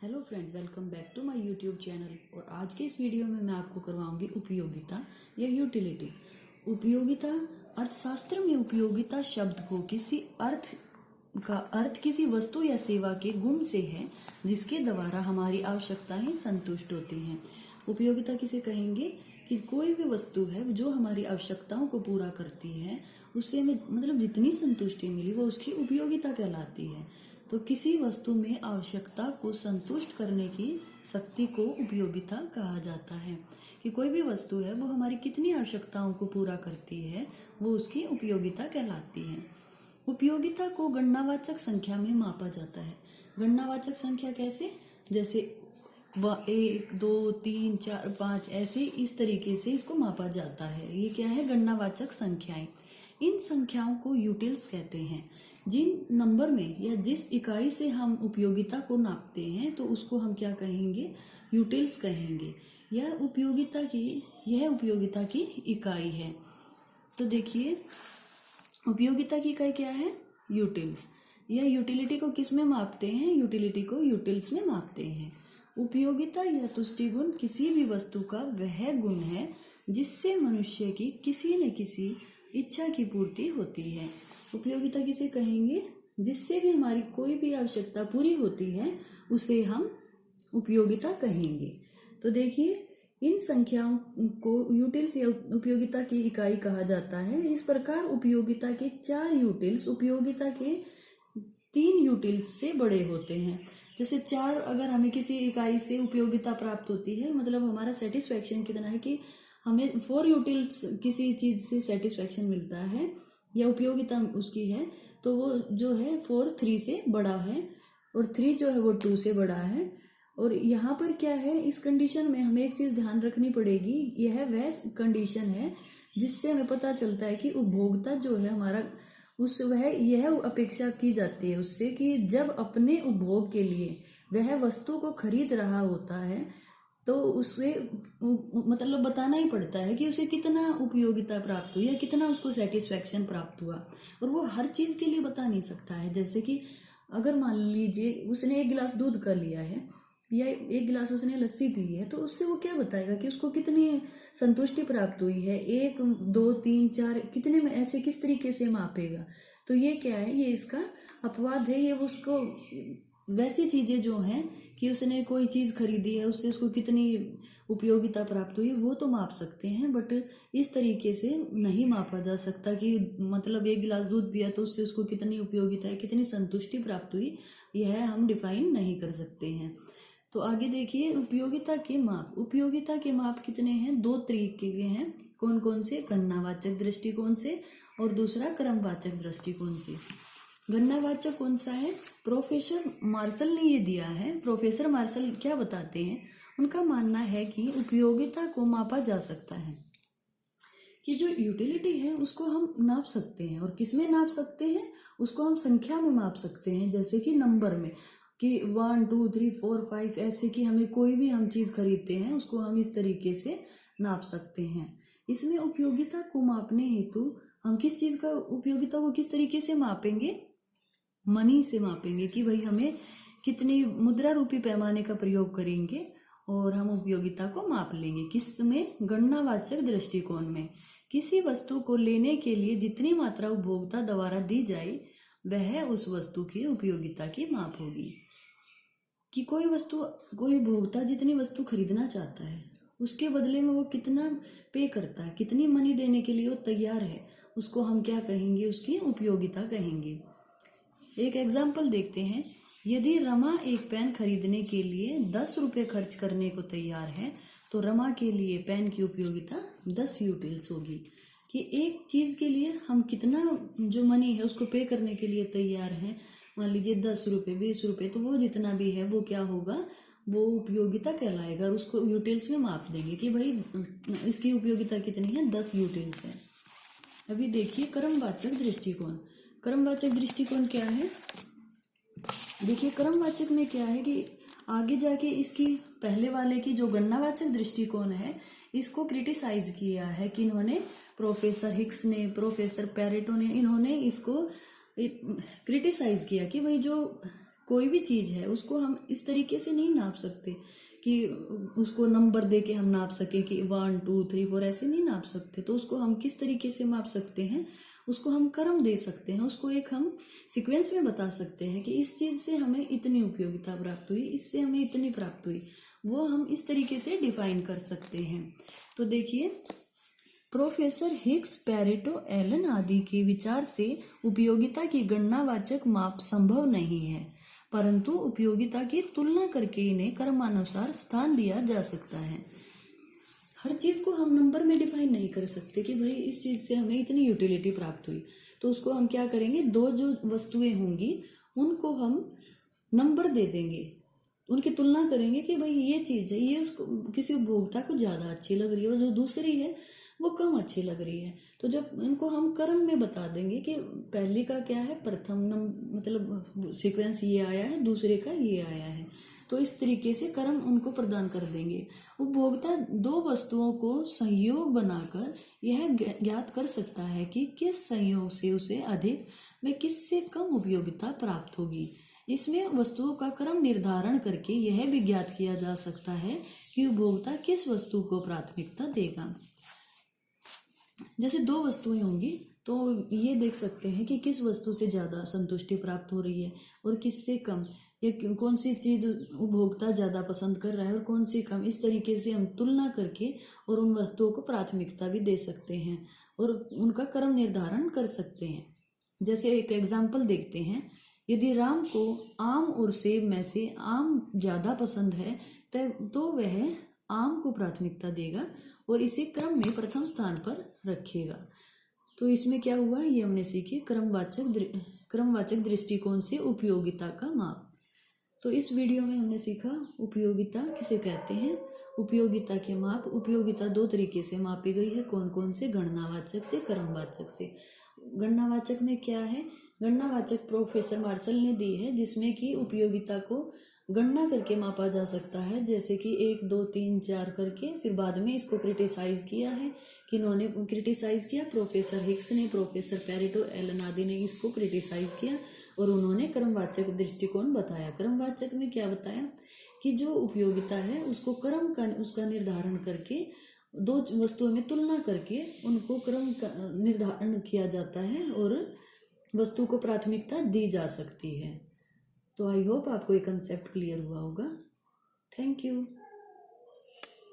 Hello friend, welcome back to my YouTube channel. और आज के इस वीडियो में मैं आपको करवाऊंगी उपयोगिता या यूटिलिटी। उपयोगिता अर्थशास्त्र में उपयोगिता शब्द को किसी अर्थ किसी वस्तु या सेवा के गुण से है जिसके द्वारा हमारी आवश्यकताएं संतुष्ट होती हैं। उपयोगिता किसे कहेंगे कि कोई भी वस्तु है जो हमारी आवश्यकताओं को पूरा करती है, उससे हमें मतलब जितनी संतुष्टि मिली वो उसकी उपयोगिता कहलाती है। तो किसी वस्तु में आवश्यकता को संतुष्ट करने की शक्ति को उपयोगिता कहा जाता है। कि कोई भी वस्तु है वो हमारी कितनी आवश्यकताओं को पूरा करती है, वो उसकी उपयोगिता कहलाती है। उपयोगिता को गणनावाचक संख्या में मापा जाता है। गणनावाचक संख्या कैसे? जैसे 1, 2, 3, 4, 5 ऐसे इस तरीके से इसको मापा जाता है। ये क्या है? गणनावाचक संख्याएं। इन संख्याओं को यूटिल्स कहते हैं। जिन नंबर में या जिस इकाई से हम उपयोगिता को नापते हैं तो उसको हम क्या कहेंगे? यूटिल्स कहेंगे। यह उपयोगिता की इकाई है। तो देखिए, उपयोगिता की इकाई क्या है? यूटिल्स। यह यूटिलिटी को किस में मापते हैं? यूटिलिटी को यूटिल्स में मापते हैं। उपयोगिता या तुष्टि गुण किसी भी वस्तु का वह गुण है जिससे मनुष्य की किसी न किसी इच्छा की पूर्ति होती है। उपयोगिता किसे कहेंगे? जिससे भी हमारी कोई भी आवश्यकता पूरी होती है उसे हम उपयोगिता कहेंगे। तो देखिए, इन संख्याओं को यूटिल्स या उपयोगिता की इकाई कहा जाता है। इस प्रकार उपयोगिता के 4 यूटिल्स उपयोगिता के 3 यूटिल्स से बड़े होते हैं। जैसे 4 अगर हमें किसी इकाई से उपयोगिता प्राप्त होती है, मतलब हमारा सेटिस्फैक्शन कितना है कि हमें 4 यूटिल्स किसी चीज से सेटिस्फैक्शन मिलता है या उपयोगिता उसकी है, तो वो जो है 4 3 से बड़ा है और 3 जो है वो 2 से बड़ा है। और यहाँ पर क्या है, इस कंडीशन में हमें एक चीज ध्यान रखनी पड़ेगी। यह वह कंडीशन है जिससे हमें पता चलता है कि उपभोक्ता जो है हमारा यह अपेक्षा की जाती है उससे कि जब अपने उपभोग के लिए वह वस्तु को खरीद रहा होता है तो उसे मतलब बताना ही पड़ता है कि उसे कितना उपयोगिता प्राप्त हुई या कितना उसको सेटिस्फैक्शन प्राप्त हुआ। और वो हर चीज के लिए बता नहीं सकता है। जैसे कि अगर मान लीजिए उसने 1 गिलास दूध का लिया है या 1 गिलास उसने लस्सी पी है, तो उससे वो क्या बताएगा कि उसको कितनी संतुष्टि प्राप्त हुई है? 1, 2, 3, 4 कितने में, ऐसे किस तरीके से मापेगा? तो ये क्या है? ये इसका अपवाद है। ये उसको वैसी चीजें जो हैं कि उसने कोई चीज खरीदी है, उससे उसको कितनी उपयोगिता प्राप्त हुई वो तो माप सकते हैं, बट इस तरीके से नहीं मापा जा सकता कि मतलब 1 गिलास दूध पिया तो उससे उसको कितनी उपयोगिता है, कितनी संतुष्टि प्राप्त हुई, यह हम डिफाइन नहीं कर सकते हैं। तो आगे देखिए, उपयोगिता के माप। उपयोगिता के माप कितने हैं? 2 तरीके के हैं। कौन कौन से? गणनावाचक दृष्टिकोण से और दूसरा क्रमवाचक दृष्टिकोण से। गणनावाचक कौन सा है? प्रोफेसर मार्शल ने ये दिया है। प्रोफेसर मार्शल क्या बताते हैं? उनका मानना है कि उपयोगिता को मापा जा सकता है कि जो यूटिलिटी है उसको हम नाप सकते हैं। और किस में नाप सकते हैं? उसको हम संख्या में माप सकते हैं, जैसे कि नंबर में, कि 1, 2, 3, 4, 5 ऐसे कि हमें कोई भी हम चीज खरीदते हैं उसको हम इस तरीके से नाप सकते हैं। इसमें उपयोगिता को मापने हेतु हम किस चीज का उपयोगिता को किस तरीके से मापेंगे? मनी से मापेंगे कि भाई हमें कितनी मुद्रा रूपी पैमाने का प्रयोग करेंगे और हम उपयोगिता को माप लेंगे। किस में? गणनावाचक दृष्टिकोण में। किसी वस्तु को लेने के लिए जितनी मात्रा उपभोक्ता द्वारा दी जाए वह उस वस्तु की उपयोगिता की माप होगी। कि कोई उपभोक्ता जितनी वस्तु खरीदना चाहता है उसके बदले में वो कितना पे करता है, कितनी मनी देने के लिए वो तैयार है, उसको हम क्या कहेंगे? उसकी उपयोगिता कहेंगे। एक एग्जाम्पल देखते हैं। यदि रमा एक पेन खरीदने के लिए 10 रुपये खर्च करने को तैयार है तो रमा के लिए पेन की उपयोगिता 10 यूटिल्स होगी। कि एक चीज के लिए हम कितना जो मनी है उसको पे करने के लिए तैयार हैं, मान लीजिए 10 रुपये, 20 रुपये, तो वो जितना भी है वो क्या होगा? वो उपयोगिता कहलाएगा। और उसको यूटिल्स में माप देंगे कि भाई इसकी उपयोगिता कितनी है? 10 यूटिल्स है। अभी देखिए क्रमवाचक दृष्टिकोण। क्रमवाचक दृष्टिकोण क्या है? देखिए, क्रमवाचक में क्या है कि आगे जाके इसकी पहले वाले की जो गणनावाचक दृष्टिकोण है इसको क्रिटिसाइज किया है कि इन्होंने, प्रोफेसर हिक्स ने, प्रोफेसर पेरेटो ने, इन्होंने इसको क्रिटिसाइज किया कि भाई जो कोई भी चीज है उसको हम इस तरीके से नहीं नाप सकते कि उसको नंबर दे के हम नाप सके कि 1 2 3 4 ऐसे नहीं नाप सकते। तो उसको हम किस तरीके से माप सकते हैं, उसको हम क्रम दे सकते हैं, उसको एक हम सीक्वेंस में बता सकते हैं कि इस चीज से हमें इतनी उपयोगिता प्राप्त हुई, इससे हमें इतनी प्राप्त हुई, वो हम इस तरीके से डिफाइन कर सकते हैं। तो देखिए, प्रोफेसर हिग्स, पेरेटो, एलन आदि के विचार से उपयोगिता की गणनावाचक माप संभव नहीं है, परंतु उपयोगिता की तुलना करके इन्हें क्रमानुसार स्थान दिया जा सकता है। हर चीज को हम नंबर में डिफाइन नहीं कर सकते कि भाई इस चीज से हमें इतनी यूटिलिटी प्राप्त हुई, तो उसको हम क्या करेंगे, दो जो वस्तुएं होंगी उनको हम नंबर दे देंगे, उनकी तुलना करेंगे कि भाई ये चीज है, ये उसको किसी उपभोक्ता को ज्यादा अच्छी लग रही है और जो दूसरी है वो कम अच्छी लग रही है। तो जब इनको हम क्रम में बता देंगे कि पहली का क्या है, प्रथम मतलब सीक्वेंस ये आया है, दूसरे का ये आया है, तो इस तरीके से क्रम उनको प्रदान कर देंगे। उपभोक्ता दो वस्तुओं को संयोग बनाकर यह ज्ञात कर सकता है कि किस संयोग से उसे अधिक व किससे कम उपयोगिता प्राप्त होगी। इसमें वस्तुओं का क्रम निर्धारण करके यह भी ज्ञात किया जा सकता है कि उपभोक्ता किस वस्तु को प्राथमिकता देगा। जैसे दो वस्तुएं होंगी तो ये देख सकते हैं कि किस वस्तु से ज्यादा संतुष्टि प्राप्त हो रही है और किससे कम, या कौन सी चीज उपभोक्ता ज्यादा पसंद कर रहा है और कौन सी कम। इस तरीके से हम तुलना करके और उन वस्तुओं को प्राथमिकता भी दे सकते हैं और उनका क्रम निर्धारण कर सकते हैं। जैसे एक एग्जाम्पल देखते हैं, यदि राम को आम और सेब में से आम ज्यादा पसंद है तो वह आम को प्राथमिकता देगा और इसे क्रम में प्रथम स्थान पर रखेगा। तो इसमें क्या हुआ, ये हमने सीखे क्रमवाचक दृष्टिकोण से उपयोगिता का माप। तो इस वीडियो में हमने सीखा उपयोगिता किसे कहते हैं, उपयोगिता के माप। उपयोगिता दो तरीके से मापी गई है, कौन कौन से, गणनावाचक से, क्रमवाचक से। गणनावाचक में क्या है, गणनावाचक प्रोफेसर मार्शल ने दी है, जिसमें कि उपयोगिता को गणना करके मापा जा सकता है, जैसे कि 1 2 3 4 करके। फिर बाद में इसको क्रिटिसाइज किया है, किन्होंने क्रिटिसाइज किया, प्रोफेसर हिग्स ने, प्रोफेसर पेरेटो, एलन आदि ने इसको क्रिटिसाइज किया और उन्होंने क्रमवाचक दृष्टिकोण बताया। क्रमवाचक में क्या बताया कि जो उपयोगिता है उसको क्रम का उसका निर्धारण करके दो वस्तुओं में तुलना करके उनको क्रम का निर्धारण किया जाता है और वस्तु को प्राथमिकता दी जा सकती है। तो आई होप आपको ये कंसेप्ट क्लियर हुआ होगा। Thank you.